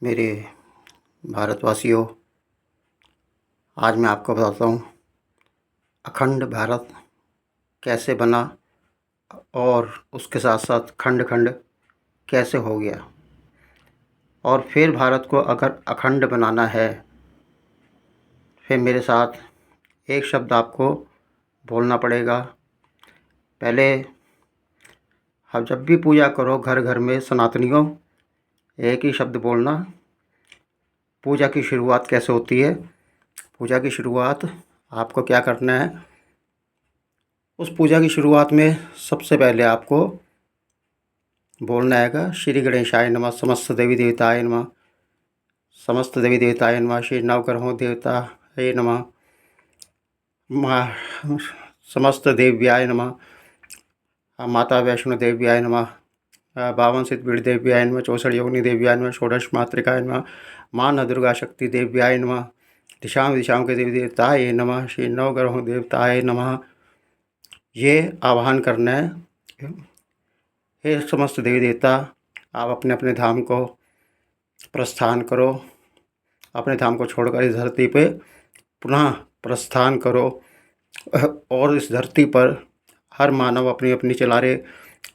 मेरे भारतवासियों, आज मैं आपको बताता हूँ अखंड भारत कैसे बना और उसके साथ साथ खंड खंड कैसे हो गया। और फिर भारत को अगर अखंड बनाना है, फिर मेरे साथ एक शब्द आपको बोलना पड़ेगा। पहले हम जब भी पूजा करो घर घर में सनातनियों, एक ही शब्द बोलना। पूजा की शुरुआत कैसे होती है? पूजा की शुरुआत आपको क्या करना है? उस पूजा की शुरुआत में सबसे पहले आपको बोलना है श्री गणेशाय नमः, समस्त देवी देवताय नमः, समस्त देवी देवताय नमः, श्री नवग्रहों देवताय नमः, समस्त देव्याय नमः, माता वैष्णो देव्याय नमः, 52 सिद्धपीठ देव्याय नमः, 64 योगिनी देव्याय नमः, षोडश मातृकाय नमः, माँ न दुर्गा शक्ति देव्याय नमः, दिशाओं दिशाओं के देवी देवताय नमः, श्री नवग्रहों देवताय नमः। ये आह्वान करना है। हे समस्त देवी देवता, आप अपने अपने धाम को प्रस्थान करो, अपने धाम को छोड़कर इस धरती पे पुनः प्रस्थान करो। और इस धरती पर हर मानव अपनी अपनी चला रहे,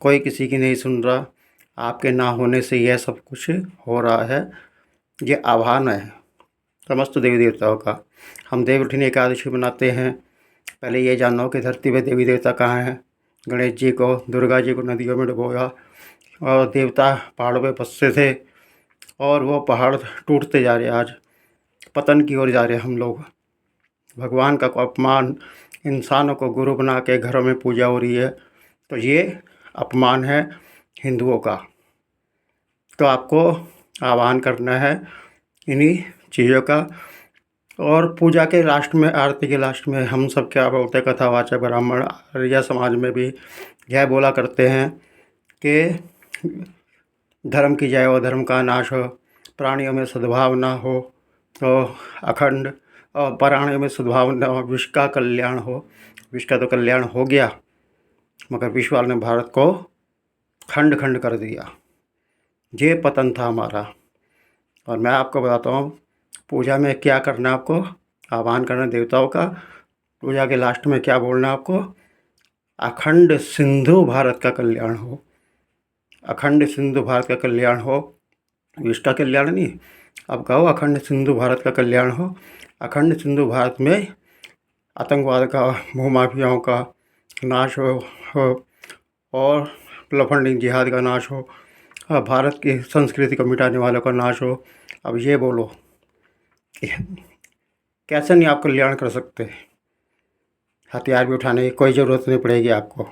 कोई किसी की नहीं सुन रहा। आपके ना होने से यह सब कुछ हो रहा है। ये आह्वान है समस्त देवी देवताओं का। हम देवउठनी एकादशी मनाते हैं। पहले ये जानो कि धरती पे देवी देवता कहाँ हैं। गणेश जी को, दुर्गा जी को नदियों में डुबोया और देवता पहाड़ों पे बसते थे और वो पहाड़ टूटते जा रहे। आज पतन की ओर जा रहे हम लोग। भगवान का अपमान, इंसानों को गुरु बना के घरों में पूजा हो रही है, तो ये अपमान है हिंदुओं का। तो आपको आह्वान करना है इन्हीं चीज़ों का। और पूजा के लास्ट में, आरती के लास्ट में हम सब क्या बोलते हैं, कथावाचक ब्राह्मण आर्य समाज में भी यह बोला करते हैं कि धर्म की जय हो, धर्म का नाश हो, प्राणियों में सद्भाव ना हो तो अखंड, और प्राणियों में सद्भाव ना हो, विश्व का कल्याण हो। विश्व का तो कल्याण हो गया, मगर विश्व वाले ने भारत को खंड खंड कर दिया। ये पतन था हमारा। और मैं आपको बताता हूँ पूजा में क्या करना है आपको। आह्वान करना देवताओं का। पूजा के लास्ट में क्या बोलना है आपको? अखंड सिंधु भारत का कल्याण हो, अखंड सिंधु भारत का कल्याण हो। विश्व का कल्याण नहीं, अब कहो अखंड सिंधु भारत का कल्याण हो। अखंड सिंधु भारत में आतंकवाद का, भूमाफियाओं का नाश हो और लफंडिंग जिहाद का नाश हो, भारत की संस्कृति को मिटाने वालों का नाश हो। अब ये बोलो कैसे नहीं आप कल्याण कर सकते? हथियार भी उठाने की कोई ज़रूरत नहीं पड़ेगी आपको,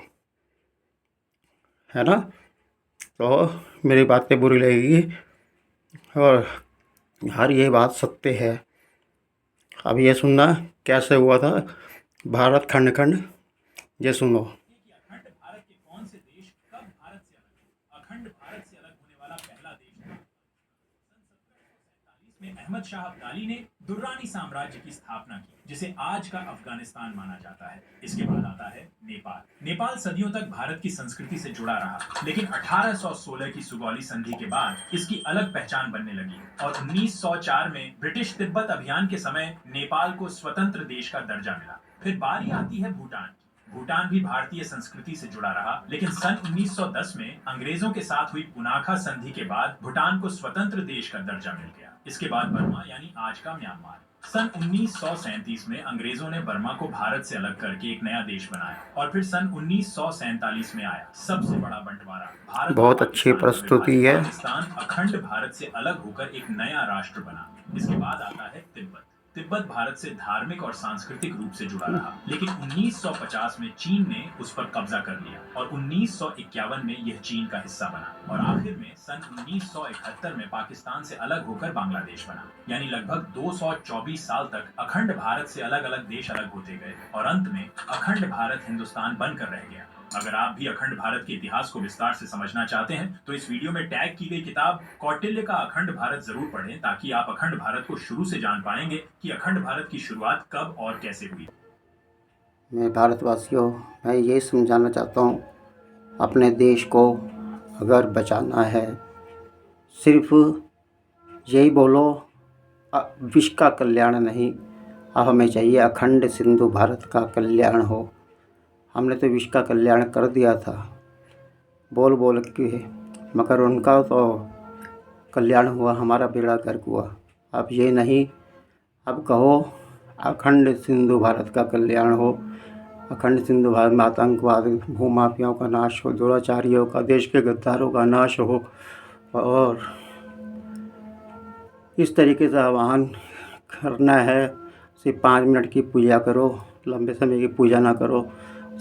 है ना? तो मेरी बातें बुरी लगेगी और हर ये बात सत्य है। अब ये सुनना कैसे हुआ था भारत खंड खंड, ये सुनो। अखंड भारत के कौन से देश कब भारत से अलग? अखंड भारत से अलग होने वाला पहला देश है सन 1747 में अहमद शाह अब्दाली ने दुर्रानी साम्राज्य की स्थापना की, जिसे आज का अफगानिस्तान माना जाता है। इसके बाद आता है नेपाल। नेपाल सदियों तक भारत की संस्कृति से जुड़ा रहा, लेकिन 1816 की सुगौली संधि के बाद इसकी अलग पहचान बनने लगी और 1904 में ब्रिटिश तिब्बत अभियान के समय नेपाल को स्वतंत्र देश का दर्जा मिला। फिर बारी आती है भूटान की। भूटान भी भारतीय संस्कृति से जुड़ा रहा, लेकिन सन 1910 में अंग्रेजों के साथ हुई पुनाखा संधि के बाद भूटान को स्वतंत्र देश का दर्जा मिल गया। इसके बाद बर्मा, यानी आज का म्यांमार। सन 1937 में अंग्रेजों ने बर्मा को भारत से अलग करके एक नया देश बनाया और फिर सन 1947 में आया सबसे बड़ा बंटवारा, भारत बहुत अच्छी प्रस्तुति है। पाकिस्तान अखंड भारत से अलग होकर एक नया राष्ट्र बना। इसके बाद आता है तिब्बत। तिब्बत भारत से धार्मिक और सांस्कृतिक रूप से जुड़ा रहा, लेकिन 1950 में चीन ने उस पर कब्जा कर लिया और 1951 में यह चीन का हिस्सा बना और आखिर में सन 1971 में पाकिस्तान से अलग होकर बांग्लादेश बना। यानी लगभग 224 साल तक अखंड भारत से अलग अलग देश अलग होते गए और अंत में अखंड भारत हिंदुस्तान बनकर रह गया। अगर आप भी अखंड भारत के इतिहास को विस्तार से समझना चाहते हैं तो इस वीडियो में टैग की गई किताब कौटिल्य का अखंड भारत जरूर पढ़ें, ताकि आप अखंड भारत को शुरू से जान पाएंगे कि अखंड भारत की शुरुआत कब और कैसे हुई। मैं भारतवासियों, मैं ये समझाना चाहता हूँ, अपने देश को अगर बचाना है, सिर्फ यही बोलो, विश्व का कल्याण नहीं, अब हमें चाहिए अखंड सिंधु भारत का कल्याण हो। हमने तो विश्व का कल्याण कर दिया था बोल बोल के, मगर उनका तो कल्याण हुआ, हमारा बेड़ा गर्क हुआ। अब ये नहीं, अब कहो अखंड सिंधु भारत का कल्याण हो, अखंड सिंधु भारत में आतंकवाद, भूमाफियाओं का नाश हो, दुराचारियों का, देश के गद्दारों का नाश हो। और इस तरीके से आह्वान करना है। सिर्फ 5 मिनट की पूजा करो, लंबे समय की पूजा ना करो।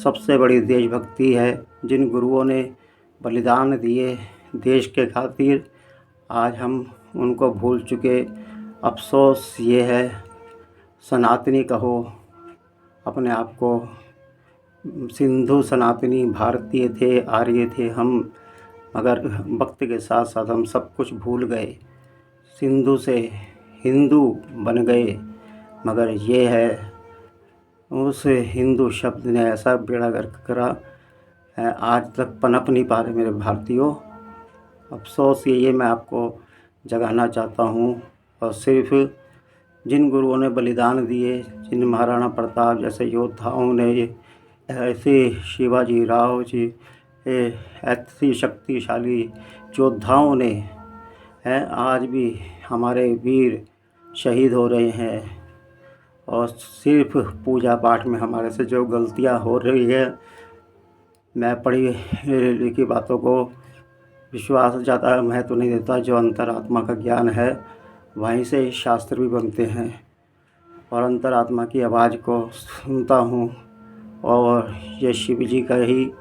सबसे बड़ी देशभक्ति है। जिन गुरुओं ने बलिदान दिए देश के खातिर, आज हम उनको भूल चुके। अफसोस ये है, सनातनी कहो अपने आप को, सिंधु सनातनी भारतीय थे, आर्य थे हम, मगर वक्त के साथ साथ हम सब कुछ भूल गए। सिंधु से हिंदू बन गए, मगर ये है, उस हिंदू शब्द ने ऐसा बेड़ा गर्क करा है, आज तक पनप नहीं पा रहे मेरे भारतीयों। अफसोस ये मैं आपको जगाना चाहता हूँ। और सिर्फ जिन गुरुओं ने बलिदान दिए, जिन महाराणा प्रताप जैसे योद्धाओं ने, ऐसे शिवाजी राव जी, ऐसी शक्तिशाली योद्धाओं ने हैं, आज भी हमारे वीर शहीद हो रहे हैं। और सिर्फ पूजा पाठ में हमारे से जो गलतियां हो रही है, मैं पढ़ी लिखी बातों को विश्वास ज़्यादा महत्व नहीं देता। जो अंतरात्मा का ज्ञान है, वहीं से शास्त्र भी बनते हैं, और अंतरात्मा की आवाज़ को सुनता हूँ। और ये शिव जी का ही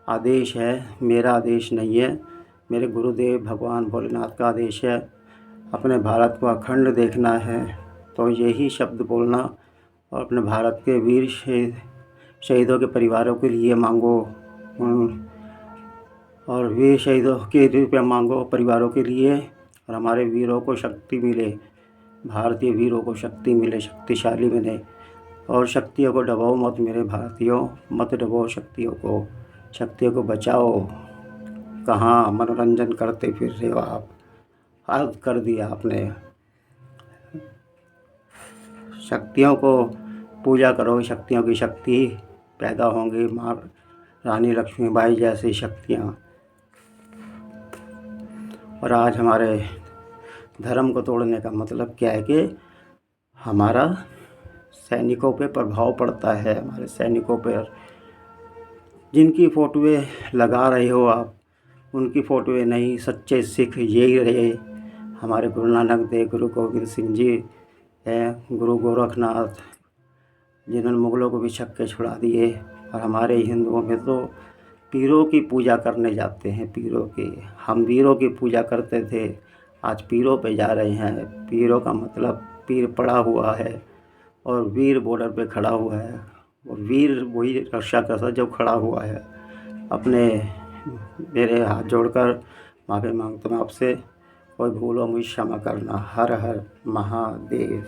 आदेश है, मेरा आदेश नहीं है, मेरे गुरुदेव भगवान भोलेनाथ का आदेश है। अपने भारत को अखंड देखना है तो यही शब्द बोलना, और अपने भारत के वीर शहीदों के परिवारों के लिए मांगो, और वीर शहीदों के रूप में मांगो परिवारों के लिए, और हमारे वीरों को शक्ति मिले, भारतीय वीरों को शक्ति मिले, शक्तिशाली बने। और शक्तियों को दबाओ मत मेरे भारतीयों, मत दबाओ शक्तियों को बचाओ। कहाँ मनोरंजन करते फिर रहे हो आप, हद कर दिया आपने। शक्तियों को पूजा करो, शक्तियों की शक्ति पैदा होंगी, माँ रानी लक्ष्मीबाई जैसी शक्तियाँ। और आज हमारे धर्म को तोड़ने का मतलब क्या है कि हमारा सैनिकों पे प्रभाव पड़ता है, हमारे सैनिकों पर। जिनकी फ़ोटोएँ लगा रहे हो आप, उनकी फ़ोटोएँ नहीं, सच्चे सिख यही रहे। हमारे गुरु नानक देव, गुरु गोविंद सिंह जी हैं, गुरु गोरखनाथ, जिन्होंने मुग़लों को भी छक्के छुड़ा दिए। और हमारे हिंदुओं में तो पीरों की पूजा करने जाते हैं, पीरों की। हम वीरों की पूजा करते थे, आज पीरों पे जा रहे हैं। पीरों का मतलब पीर पड़ा हुआ है, और वीर बॉर्डर पे खड़ा हुआ है। और वीर वही रक्षा करता जो खड़ा हुआ है। अपने मेरे हाथ जोड़कर माफ़ी मांगता हूँ आपसे, कोई भूल हो मुझे क्षमा करना। हर हर महादेव।